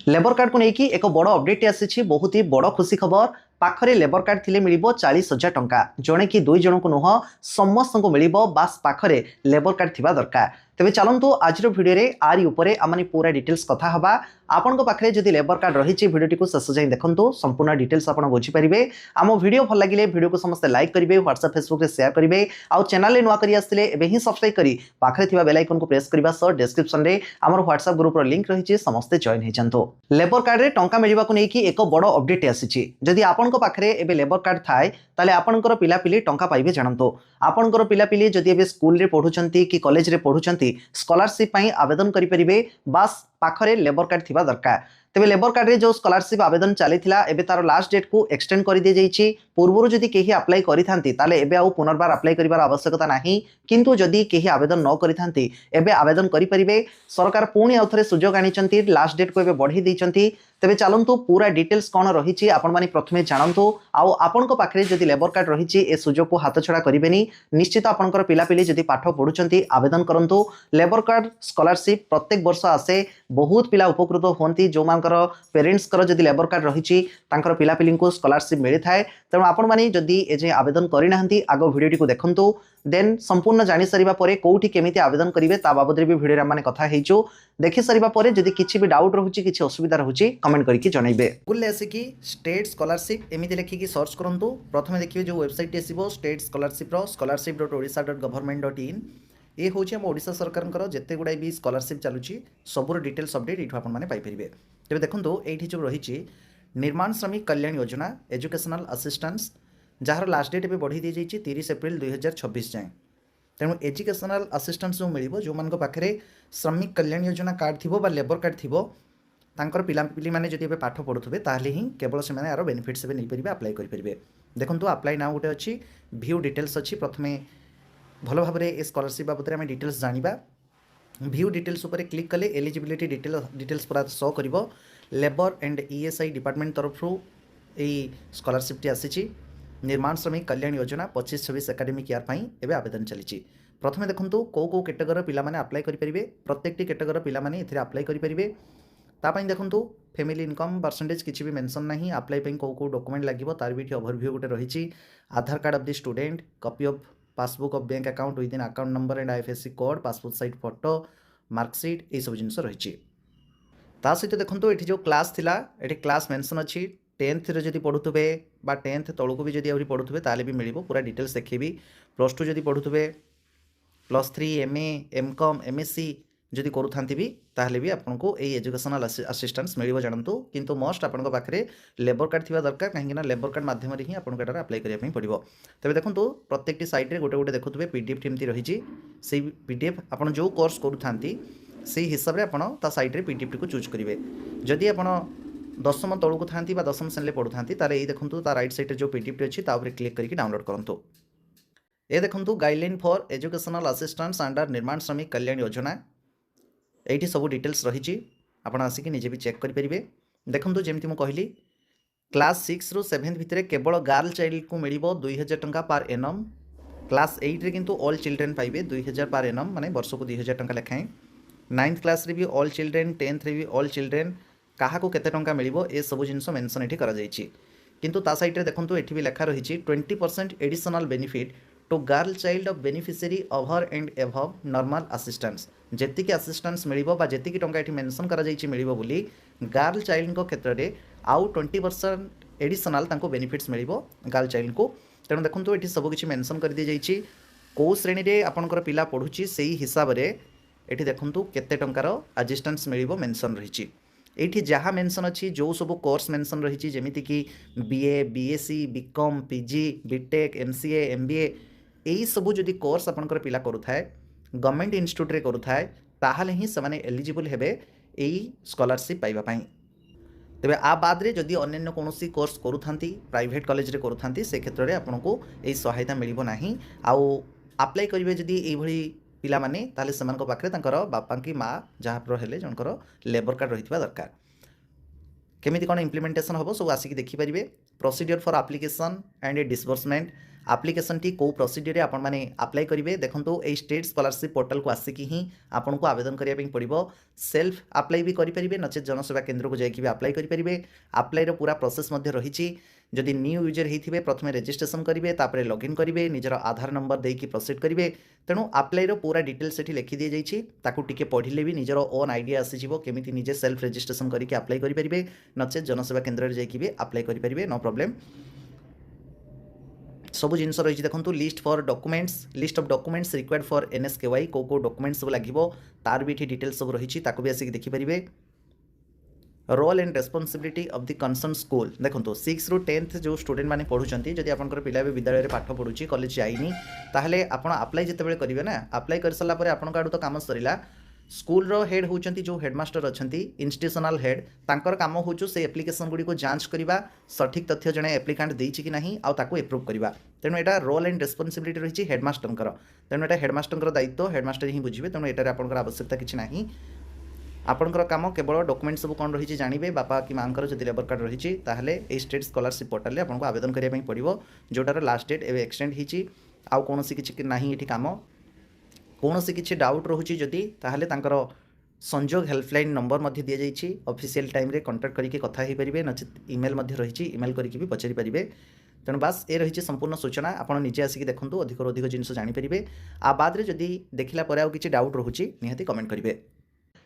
Labour card को लेकिन एक बड़ अपडेट आसी बहुत ही बड़ खुशी खबर पाखरे लेबर कार्ड थिले मिलिबो 40,000 टंका जणे कि दुई जन को नुह समस्त को मिलिबो बास पाखरे लेबर कार्ड थिबा दरकार। तेबे चलंतु आज वीडियो रे आरी ऊपर आमने पूरा डिटेल्स कथा हबा। आपन को पाखरे जदि लेबर कार्ड रही वीडियो टी शेष जाए देखंतु संपूर्ण डिटेल्स आपन बुझी परिबे। आम वीडियो भल लगिले वीडियो को समस्त लाइक करिवे, व्हाट्सएप फेसबुक रे शेयर करिवे, आ चैनल रे नुआ करी आस्तिले एबे ही सब्सक्राइब करी पाखरे थिबा बेल आइकन को प्रेस करबा सह डिस्क्रिप्शन रे हमर व्हाट्सएप ग्रुप रो लिंक रही समस्त जॉइन हो जातु। लेबर कार्ड रे टंका मिलवा को लेकिन एक बड़ अपडेट आसी। जदि आपन को पाखरे एबे लेबर कार्ड थाए ताले आपनकर पिलापिली टंका पाइबे जानंतु। आपनकर पिलापिली जदि एबे स्कूल रे पढुचंती कि कॉलेज रे पढुचंती स्कॉलरशिप पई आवेदन करि परिबे बास पाखरे लेबर कार्ड थिबा दरकार। तेबे लेबर कार्ड रे जो स्कॉलरशिप आवेदन चलीथिला एबे तार लास्ट डेट को एक्सटेंड कर दिए जाइछि। पूर्वरु जदि केही अप्लाई करिथांती ताले एबे आउ पुनर्बार अप्लाई करिवार आवश्यकता नाही, किंतु जदि केही आवेदन न करिथांती एबे आवेदन करि परिबे। सरकार पुणी आउथरे सुजोग आनिचंती, लास्ट डेट को एबे बढ़ी दैचंती। तेबे चलंतु पूरा डिटेल्स कोन रहिछि आपण माने प्रथमे जानंतु। आउ आपनको पाखरे जदि लेबर कार्ड रहिछि ए सुजोग को हाथ छडा करिबेनी। निश्चित आपनकर पिलापिली जदि पाठ पढुचंती आवेदन करंतु। लेबर कार्ड स्कॉलरशिप प्रत्येक वर्ष आसे, बहुत पिला उपकृत होंती। जो मानकर पेरेंट्स कर जदि लेबर कार्ड रहिछि तांकर पिलापिली को स्कॉलरशिप मिली थाए। तेणु आपण माने जदि एजे आवेदन करि नाहंती आगो वीडियो टी को देखंतु, देन संपूर्ण जानि सरिबा परे कोउठी केमिति आवेदन करिवे ता बाबद रे भी वीडियो रे माने कथा हेइचो। देखि सरिबा परे जदि किछि भी डाउट रहुछि, किछि असुविधा रहुछि, कमेंट करके जणाइबे। गूगल आसे कि स्टेट स्कॉलरशिप एमिति लेखि कि सर्च करंतु। प्रथमे देखिबे जो वेबसाइट एसिबो स्टेट स्कॉलरशिप रो scholarship.odisha.government.in। ये हूँ आम ओडिशा सरकार जिते गुड़ाई भी स्कॉलरशिप चलुची सबूर डिटेल्स अपडेट ये आपने पाइपर। तेज देखो ये जो रही निर्माण श्रमिक कल्याण योजना एजुकेशनल असिस्टेंस जार लास्ट डेट भी बढ़ी दी जाइए 30 एप्रिल 2026 जाए। तेणु एजुकेशनल असिस्टेंस जो मिल जो मान पाखे श्रमिक कल्याण योजना कार्ड थी लेबर कार्ड थी तांकर पिलापिली मैंने जब पाठ पढ़ुवे ताहले ही केवल से यार बेनिफिट्स नहीं पारे अप्लाई करेंगे। देखो अप्लाई नाउ गोटे अच्छी व्यू डिटेल्स अच्छी। प्रथमे भल भाव में स्कॉलरशिप बाबद आम डिटेल्स जाना। व्यू डिटेल्स उपर क्लिक कले एलिजिबिलिटी डिटेल्स पूरा शो कर लेबर एंड ईएसआई डिपार्टमेंट तरफ यही स्कॉलरशिप टी आसी। निर्माण श्रमिक कल्याण योजना 25-26 एकाडेमिक ईयर एवं आवेदन चली। प्रथमे देखो कौ कैटेगोरी पिला माने अप्लाई करेंगे। प्रत्येक कैटेगोरी पिला माने एथिरे अप्लाई करेंगे। तापाई देखो फैमिली इनकम परसेंटेज किसी भी मेंशन नहीं। अप्लाई कौ डॉक्यूमेंट लगे तार भी ओवरव्यू गोटे रही। Aadhaar card of the student, copy of passbook of bank account within account number and IFSC code, passport size photo, marksheet ये सब जिनस रही। ता सहित देखो ये जो क्लास थिला ये क्लास मेंशन अच्छी। 10th जदि पढ़ुवे 10th तौक भी जब पढ़ुवे ताले भी मिल पूरा डिटेल्स देखेबी। +2 जदि पढ़ुवे, +3 MA MCOM MSc जदि करूँ भी ताहले भी आपको ये एजुकेशनल असिस्टेंस मिल जानतु। किंतु मस्ट आपको पाखे लेबर कार्ड थी दरकार कहीं लेबर कार्ड मध्यम ही आपको यहाँ अप्लाई करने पड़ो। तेज देखो प्रत्येक साइड्रे गोटे गोटे देखुए पीडीएफ टी रही। से पीडीएफ आप जो कोर्स करूँ से हिसाब से आप सैड्रे पीडीएफ टी को चूज करेंगे। जदि आप 10th तौक था 10th श्रेणी पढ़ुता ताले ये देखो राइट साइड जो पीडीएफ टी अच्छी क्लिक करके डाउनलोड करूँ। ये देखो guideline for educational assistance under निर्माण श्रमिक कल्याण योजना ये सब डिटेल्स रही। आपड़ आसिक निजे भी चेक करेंगे। देखो जमी मुझे कहली क्लास 6 ରୁ 7th भितर केवल गर्ल चाइल्ड को मिल 2000 टंका पर एनम। क्लास 8 रे किंतु ऑल चिल्ड्रेन पाइबे 2000 पर एनम माने वर्ष को 2000 टंका लेखाएं। 9th क्लास रे भी ऑल चिल्ड्रेन, 10th रे भी ऑल चिल्ड्रेन क्या केते टंका मिल ए सब जिनस मेंशन ये करा जायछि। किंतु ता साइड रे देखंतु एठी भी लेखा रही 20% additional benefit to girl child of beneficiary over and above normal assistance. जेतिकी असिस्टेंस मिलिबो बा जेतिकी टंका एठी मेंशन करा जायछि मिलिबो बोली गर्ल चाइल्ड को क्षेत्र में आउ 20% एडिशनल तांको बेनिफिट्स मिलिबो गर्ल चाइल्ड को। तेणु देखंतु एठी सब किछि मेंशन कर दी जायछि को श्रेणी रे आपनकर पिला पढुछि सेही हिसाब रे एठी देखंतु केते टंकार असिस्टेंस मिलिबो मेंशन रहिछि। एठी जहाँ मेंशन अच्छी जो सब कोर्स मेंशन रही जमीती कि BA, BSc, BCom, PG, BTech, MCA, MBA यही सबू जदि कोर्स आपंकर पिला करुए गवर्नमेंट इंस्टीट्यूट रे करुए ताहले ही से एलिजिबल हेबे यही स्कॉलरशिप पाइबापी। तेबे आ बाद रे जदि अन्य कौन कोर्स करूथांती प्राइवेट कॉलेज रे करूथांती से क्षेत्र में आपको यही सहायता मिलिबो नाही। आउ अप्लाई करिवे जदि एभली पिला माने ताले सेमानक पाखरे तांकर बापा की माँ जहाँ हेले जनकर लेबर कार्ड रही दरकार। केमिति कौन इम्प्लीमेंटेशन हम सब आसिक देखिपारे। Procedure for application and disbursement application टी को प्रोसीडियर आपण माने अप्लाई करेंगे देखो ये स्टेट स्कॉलरशिप पोर्टल को आसिक ही आपन को आवेदन करने पड़ो सेल्फ अप्लाई भी करेंगे नचे जनसेवा केन्द्र को जाकि अप्लाई करेंगे अप्लाई पूरा प्रोसेस रही जदि न्यू यूजर होते प्रथम रजिस्ट्रेशन करेंगे तापर लॉगिन करेंगे निजर आधार नंबर देकी प्रोसीड करेंगे तेणु अप्लाई पूरा डिटेल्स ये लिखि दी जाइए पढ़ले भी निजर ओन आइडिया आसीजिवो केमिति निजे सेल्फ रजिस्ट्रेशन करके अप्लाई करेंगे नचे जनसेवा केन्द्र जाकि भी अप्लाई करेंगे नो प्रॉब्लम सब जिनस रही देखो list for documents list of documents required for NSKY को डॉक्यूमेंट्स सब लगे तार भी डिटेल्स सब रही भी आसिक देखिपारे role and responsibility of the concern school देखो 6 ରୁ 10th जो स्टूडेंट मैंने पढ़ुंट जदि आपंकर पिला विद्यालय में पाठ पढ़ुची कॉलेज जाइनी ताहले आपण अप्लाई जिते करेंगे ना अप्लाई कर सारा पर आपण आड़ू तो काम सरिला स्कूल रो हेड होचंती जो हेडमास्टर अच्छी इंस्टीट्यूशनल हेड तांकर काम हो से एप्लिकेशन गुड़ी को जांच करवा सठिक तथ्य जड़े एप्लिकांट देछि कि नहीं आउ ताको एप्रूव करवा तेणु यहाँ रोल एंड रेस्पॉन्सिबिलिटी रही हेडमास्टर तेणु यहाँ हेडमास्टर दायित्व हेडमास्टर ही बुझे तेणु यहाँ आपंकर आवश्यकता किसी ना आपंकर काम केवल डॉक्यूमेंट सब कौन रही जानवे बापा कि माँ जब लेबर कार्ड रही है स्टेट स्कॉलरशिप पोर्टल आपको आवेदन करने पड़ो जोटार लास्ट डेट एवं एक्सटेंड होती आउ कौन किसी ना ये काम कौन सी किसी डाउट रोचे जदि ताहले तांकर संजोग हेल्पलाइन नंबर दि जाइए ऑफिशियल टाइम रे कांटेक्ट करके कथा हो पारे नचेत ईमेल रही ईमेल करके भी पचारि पारे तेणु बास ये रही संपूर्ण सूचना आपड़ निजे आसिक देखूँ अधिक अधिक जिन जानीपारे आ बाद जदि देखला आउ किसी डाउट रोचे निहाती कमेंट करेंगे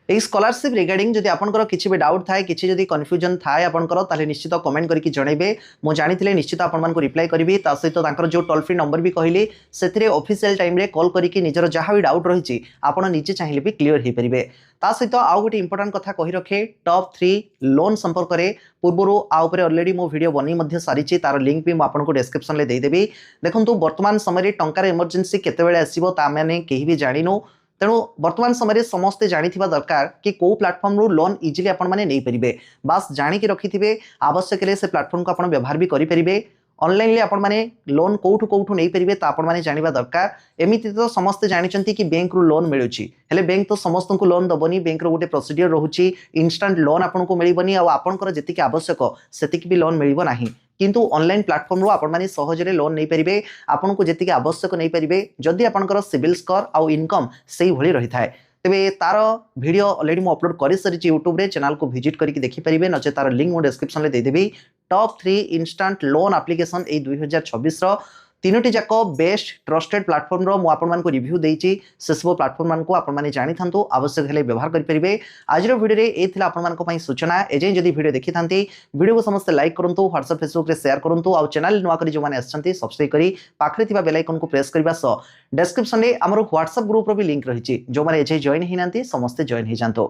এই স্কলারशिप रिगार्डिंग जदि आपनकर किछि भी डाउट थाए किछि जदि कन्फ्यूजन थाए आपनकर ताले निश्चित कमेंट करके जणेबे मो जानिथिले निश्चित आपन मान को रिप्लाई करबी ता सहित तांकर जो टोल फ्री नंबर भी कहली सेथिरे ऑफिशियल टाइम रे कॉल करके निजर जहाँ भी डाउट रही आपन निजे चाहिए भी क्लियर हो पारे ता सहित आउ गोटे इंपोर्टेंट कथा कहि रखे टॉप 3 लोन संपर्क में पूर्व आउे अलरेडी मो वीडियो बनी सारी तार लिंक भी आपको डिस्क्रिप्शन में देदेवी देखो वर्तमान समय टंकार इमरजेंसी केतेबेले आसीबो ता माने केही भी जानिनु तेणु वर्तमान समय समस्ते जानिथिबा दरकार कि को प्लेटफॉर्म रू लोन इजिली आपण माने नै परिबे बास जानिकी रखिथिबे आवश्यक ले से प्लेटफॉर्म को आपण व्यवहार भी करि परिबे ऑनलाइन आपण माने लोन कोठू नहीं परिबे ता आपण माने जानिबा दरकार एमिति तो समस्ते जानिचंती कि बैंक रू लोन मिलुची हेले बैंक तो समस्त को लोन दबनी बैंक रो गोटे प्रोसीजर रहउची इंस्टेंट लोन आपण को मिलिबनी आ आपनकर जेतिके आवश्यक सेतिके भी लोन मिलिबो नाही किंतु ऑनलाइन प्लेटफॉर्म रो आपण माने सहजरे लोन नहीं परिबे आपन को जेतिके आवश्यक नहीं परिबे जदि आपनकर सिविल स्कोर आ इनकम सेही भली रही थाए तेबे तार वीडियो ऑलरेडी मु अपलोड कर सारी यूट्यूब रे चैनल को विजिट करके देखि परिबे नचे तार लिंक मु डिस्क्रिप्शन में दे देबी टॉप 3 इंस्टेंट लोन एप्लिकेशन ए 2026 रो तीनोटी जाक बेस्ट ट्रस्टेड प्लेटफॉर्म रो मु आपन मान को रिव्यू देइची से सब प्लेटफॉर्म मान को आपन माने जानि थांतु आवश्यक हेले व्यवहार करि परिबे आज रो वीडियो रे ए थिला आपन मान को पई सूचना एजे जदी वीडियो देखि थांती वीडियो को समस्त लाइक करंतु WhatsApp फेसबुक रे शेयर करंतु आ चैनल नुवा करी जो माने आछंती सब्सक्राइब करी पाखरे थिबा बेल आइकन को प्रेस करबा स डिस्क्रिप्शन रे हमर WhatsApp ग्रुप रो भी लिंक रहिची जो माने एजे जॉइन हिनांती समस्त जॉइन हि जानतो।